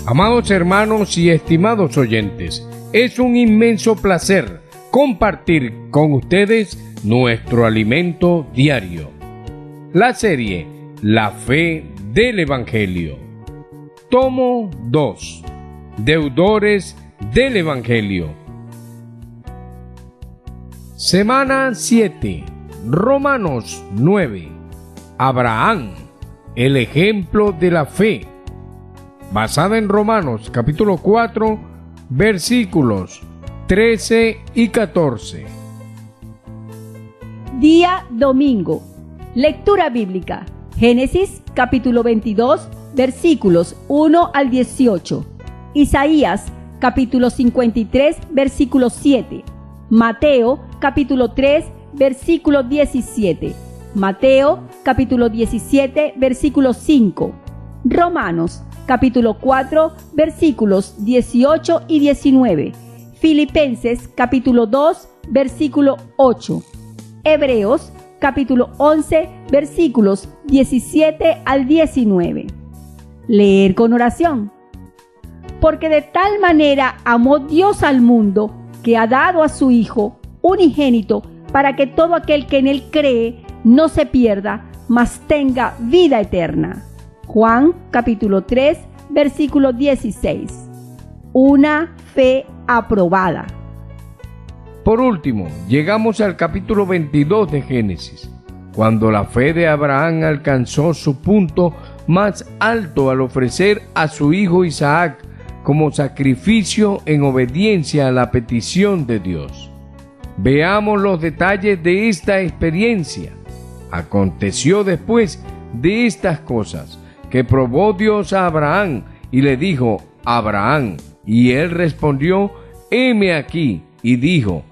Amados hermanos y estimados oyentes, es un inmenso placer compartir con ustedes nuestro alimento diario. La serie La Fe del Evangelio. Tomo 2. Deudores del Evangelio. Semana 7. Romanos 9. Abraham, el ejemplo de la fe. Basada en Romanos capítulo 4, versículos 13 y 14. Día domingo. Lectura bíblica. Génesis capítulo 22, versículos 1 al 18. Isaías capítulo 53, versículo 7. Mateo capítulo 3, versículo 17. Mateo capítulo 17, versículo 5. Romanos capítulo 4, versículos 18 y 19. Filipenses capítulo 2, versículo 8. Hebreos capítulo 11, versículos 17 al 19. Leer con oración. Porque de tal manera amó Dios al mundo, que ha dado a su Hijo unigénito, para que todo aquel que en él cree no se pierda, mas tenga vida eterna. Juan capítulo 3, versículo 16. Una fe aprobada. Por último, llegamos al capítulo 22 de Génesis, cuando la fe de Abraham alcanzó su punto más alto al ofrecer a su hijo Isaac como sacrificio en obediencia a la petición de Dios. Veamos los detalles de esta experiencia. Aconteció después de estas cosas, que probó Dios a Abraham y le dijo: Abraham, y él respondió: heme aquí, y dijo: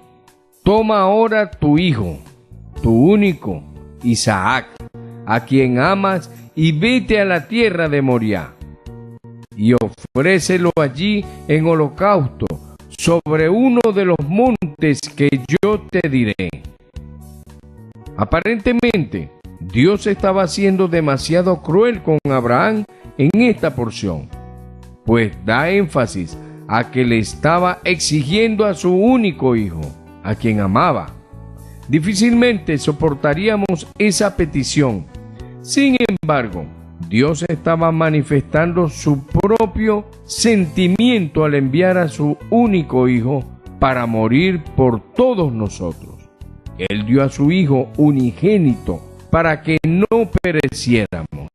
toma ahora tu hijo, tu único, Isaac, a quien amas, y vete a la tierra de Moriah, y ofrécelo allí en holocausto sobre uno de los montes que yo te diré. Aparentemente, Dios estaba siendo demasiado cruel con Abraham en esta porción, pues da énfasis a que le estaba exigiendo a su único hijo, a quien amaba. Difícilmente soportaríamos esa petición. Sin embargo, Dios estaba manifestando su propio sentimiento al enviar a su único hijo para morir por todos nosotros. Él dio a su hijo unigénito para que no pereciéramos.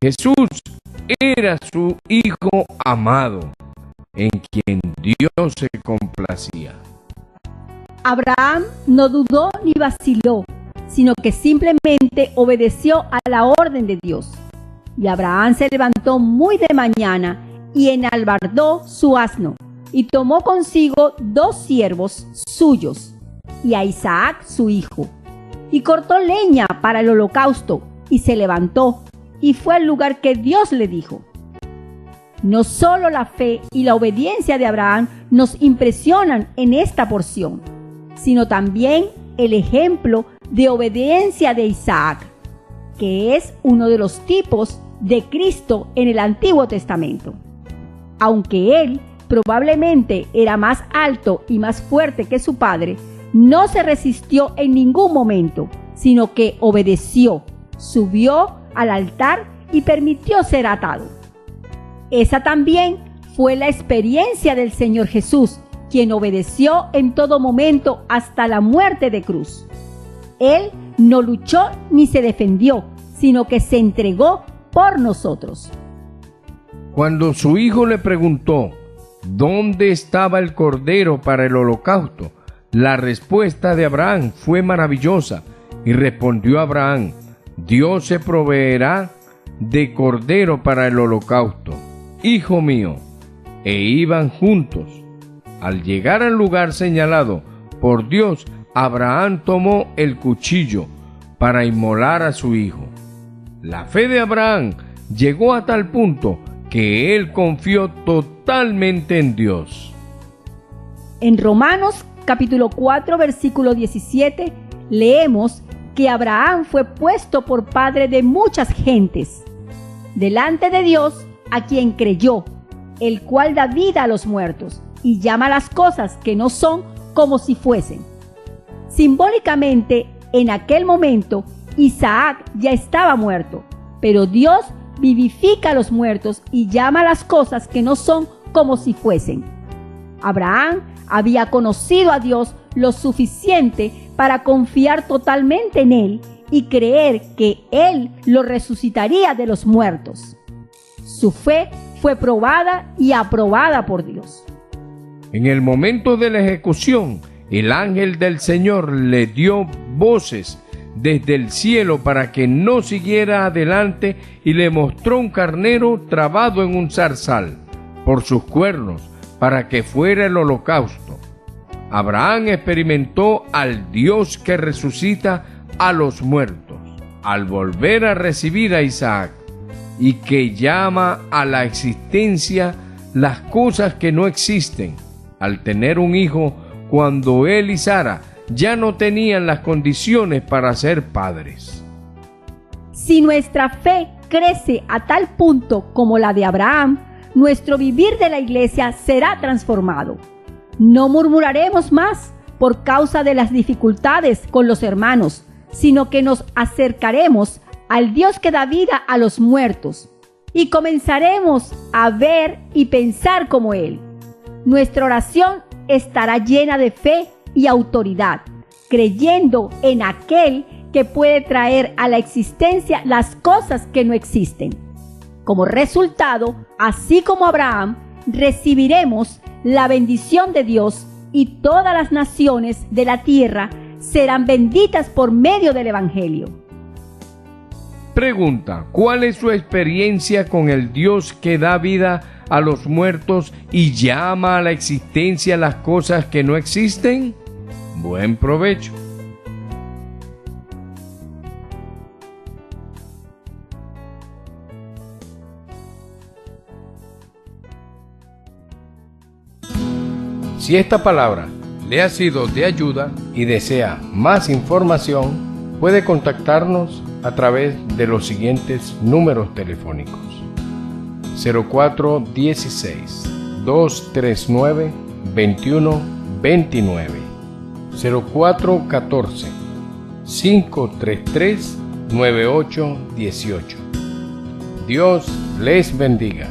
Jesús era su hijo amado, en quien Dios se complacía. Abraham no dudó ni vaciló, sino que simplemente obedeció a la orden de Dios. Y Abraham se levantó muy de mañana y enalbardó su asno, y tomó consigo 2 siervos suyos, y a Isaac su hijo, y cortó leña para el holocausto, y se levantó, y fue al lugar que Dios le dijo. No solo la fe y la obediencia de Abraham nos impresionan en esta porción, sino también el ejemplo de obediencia de Isaac, que es uno de los tipos de Cristo en el Antiguo Testamento. Aunque él probablemente era más alto y más fuerte que su padre, no se resistió en ningún momento, sino que obedeció, subió al altar y permitió ser atado. Esa también fue la experiencia del Señor Jesús, quien obedeció en todo momento hasta la muerte de cruz. Él no luchó ni se defendió, sino que se entregó por nosotros. Cuando su hijo le preguntó ¿dónde estaba el cordero para el holocausto?, la respuesta de Abraham fue maravillosa, y respondió Abraham: Dios se proveerá de cordero para el holocausto, hijo mío. E iban juntos. Al llegar al lugar señalado por Dios, Abraham tomó el cuchillo para inmolar a su hijo. La fe de Abraham llegó a tal punto que él confió totalmente en Dios. En Romanos capítulo 4, versículo 17, leemos que Abraham fue puesto por padre de muchas gentes, delante de Dios, a quien creyó, el cual da vida a los muertos y llama a las cosas que no son como si fuesen. Simbólicamente, en aquel momento, Isaac ya estaba muerto, pero Dios vivifica a los muertos y llama a las cosas que no son como si fuesen. Abraham había conocido a Dios lo suficiente para confiar totalmente en Él y creer que Él lo resucitaría de los muertos. Su fe fue probada y aprobada por Dios. En el momento de la ejecución, el ángel del Señor le dio voces desde el cielo para que no siguiera adelante y le mostró un carnero trabado en un zarzal por sus cuernos para que fuera el holocausto. Abraham experimentó al Dios que resucita a los muertos al volver a recibir a Isaac y que llama a la existencia las cosas que no existen, al tener un hijo cuando él y Sara ya no tenían las condiciones para ser padres. Si nuestra fe crece a tal punto como la de Abraham, nuestro vivir de la iglesia será transformado. No murmuraremos más por causa de las dificultades con los hermanos, sino que nos acercaremos al Dios que da vida a los muertos y comenzaremos a ver y pensar como Él. Nuestra oración estará llena de fe y autoridad, creyendo en aquel que puede traer a la existencia las cosas que no existen. Como resultado, así como Abraham, recibiremos la bendición de Dios y todas las naciones de la tierra serán benditas por medio del Evangelio. Pregunta: ¿cuál es su experiencia con el Dios que da vida a los muertos y llama a la existencia las cosas que no existen? Buen provecho. Si esta palabra le ha sido de ayuda y desea más información, puede contactarnos a través de los siguientes números telefónicos: 0416 239 2129, 0414 533 9818. Dios les bendiga.